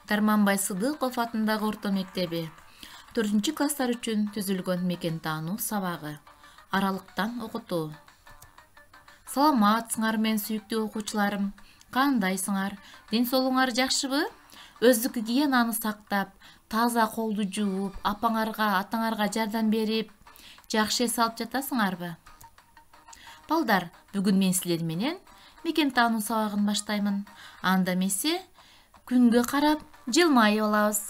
Дарманбай Сыдыков атындагы орто мектеби 4-класстар үчүн түзүлгөн мекен таануу сабагы. Аралыктан окутуу. Саламатсыңар мен сүйүктүү окуучуларым. Кандайсыңар? Ден соолугуңар жакшыбы? Өздүк гигиенаны сактап, таза колду жууп, апаңарга, атаңарга жардам берип, жакшы эс алып жатасыңарбы? Балдар, бүгүн мен силер менен мекен таануу сабагын баштаймын. Анда эмесе күнгө карап жылмайып алабыз.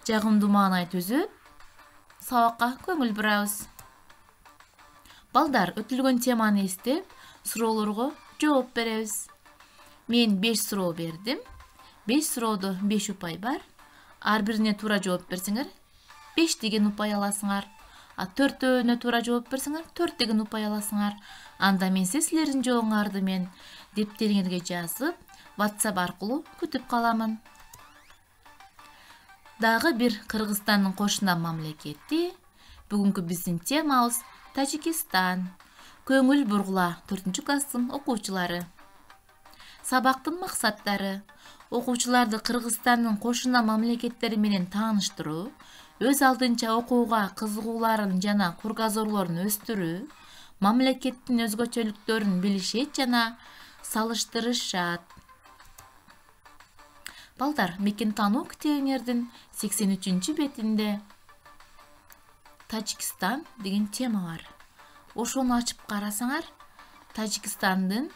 Жагымдуу маанай түзүп, сабакка көңүл бурабыз. Балдар, өтүлгөн теманы эстеп, суроолорго жооп беребиз. Мен 5 суроо бердим. 5 суроодо 5 упай бар. Ар бирине туура жооп берсеңер, 5 деген упай аласыңар. 4-өөнө туура жооп берсеңер, 4 деген упай аласыңар. Анда мен силердин жооңарды мен дептериңерге жазып, WhatsApp аркылуу күтүп каламын. Дагы бир Кыргызстандын кошуна мамлекети. Бүгүнкү биздин темабыз Тажикистан. Көңүл бургула 4-класстын окуучулары. Сабактын максаттары: окуучуларды Кыргызстандын кошуна мамлекеттери менен тааныштыруу, өз алдынча окууга кызыгууларын жана кургазорлорун өстүрүү, мамлекеттин өзгөчөлүктөрүн билишет жана салыштырышат. Балдар, мекен таануу китебиңердин 83 бетинде Тажикстан деген тема бар. Ошону ачып карасаңар, Тажикстандын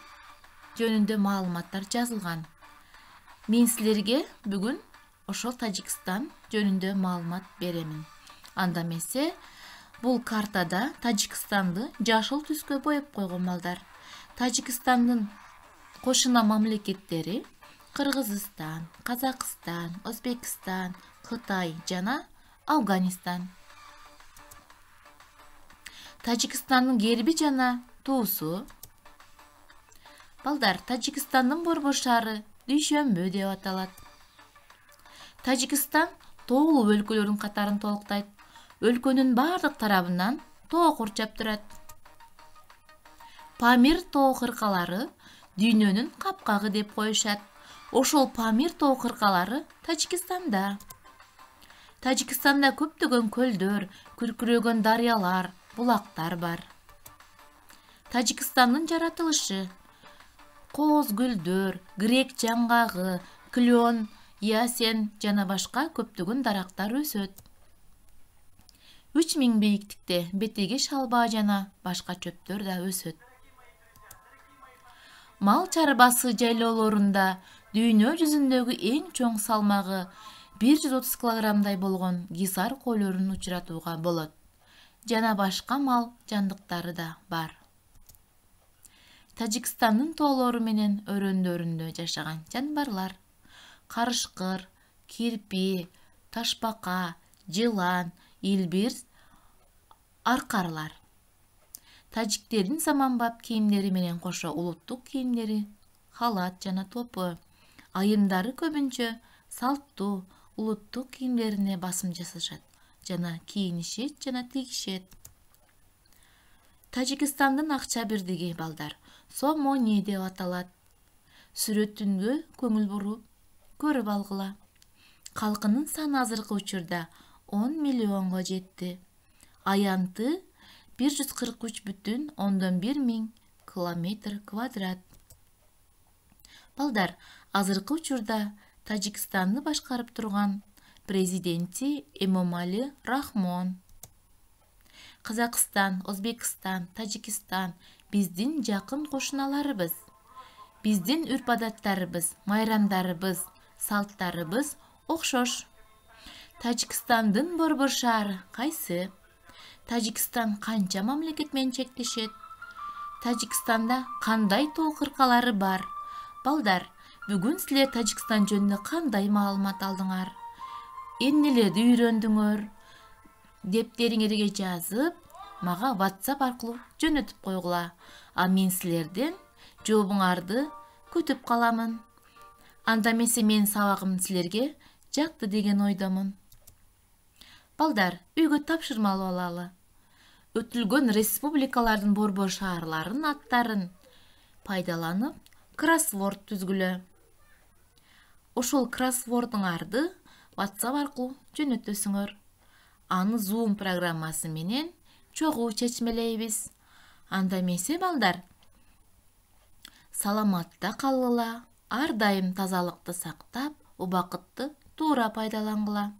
жөнүндө маалыматтар жазылган. Мен силерге бүгүн ошол Тажикстан жөнүндө маалымат беремин. Анда эмесе, бул картада Тажикстанды жашыл түскө боеп койгон балдар. Тажикстандын кошуна мамлекеттери Кыргызстан, Казакстан, Өзбекстан, Кытай жана Афганистан. Тажикстандын герби жана туусу. Балдар, Тажикстандын борбор шаары Дүйшөмбү деп аталат. Тажикстан тоолуу өлкөлөрдүн катарын толуктайт. Өлкөнүн бардык тарабынан тоо курчап турат. Памир тоо кыркалары дүйнөнүн капкагы деп коюшат. Ошол Памир тоо кыркалары Тажикстанда. Тажикстанда көптөгөн көлдөр, күркүрөгөн дарыялар, булактар бар. Тажикстандын жаратылышы: кооз гүлдөр, грек жаңгагы, клен, ясен жана башка көптөгөн дарактар өсөт. 3000 бийиктикте бетеги шалбаа жана башка чөптөр да өсөт. Мал чарбасы жайлоолорунда дүйнө жүзүндөгү эң чоң салмагы 130 килограммдай болгон гисар койлорун учуратууга болот. Жана башка мал жандыктары да бар. Тажикстандын тоолору менен өрөөндөрүндө жашаган жаныбарлар: карышкыр, кирпи, ташбака, жылан, илбирс, аркарлар. Тажиктердин заманбап кийимдери менен кошо улуттук кийимдери, халат жана топу, айымдары көбүнчө салттуу улуттук кийимдерине басым жасашат жана кийинишет жана тигишет. Тажикстандын акча бирдиги, балдар, сомони деп аталат. Сүрөтүнгө көңүл буруп көрүп алгыла. Калкынын саны азыркы учурда 10 миллионго жетти. Аянты 143,1 миң километр квадрат. Балдар, азыркы учурда Тажикстанды башкарып турган президенти Эмомали Рахмон. Казакстан, Өзбекстан, Тажикстан биздин жакын кошуналарыбыз. Биздин үрп-адаттарыбыз, майрамдарыбыз, салттарыбыз окшош. Тажикстандын борбор шаары кайсы? Тажикстан канча мамлекет менен чектешет? Тажикстанда кандай тоо кыркалары бар? Балдар, бүгүн силер Тажикстан жөнүндө кандай маалымат алдыңар? Эмнелерди үйрөндүңөр? Дептериңерге жазып, мага WhatsApp аркылуу жөнөтүп койгула. А мен силерден жообуңарды күтүп каламын. Анда эмесе мен сабагым силерге жакты деген ойдомун. Балдар, үйгө тапшырма алып алалы. Өтүлгөн республикалардын борбор шаарларынын аттарын пайдаланып кроссворд түзгүлө. Ошол кроссвордуңарды WhatsApp аркылуу жөнөтөсүңөр. Аны Zoom программасы менен чогуу чечмелейбиз. Анда эмесе балдар, саламатта калгыла, ар дайым тазалыкты сактап, убакытты туура пайдалангыла.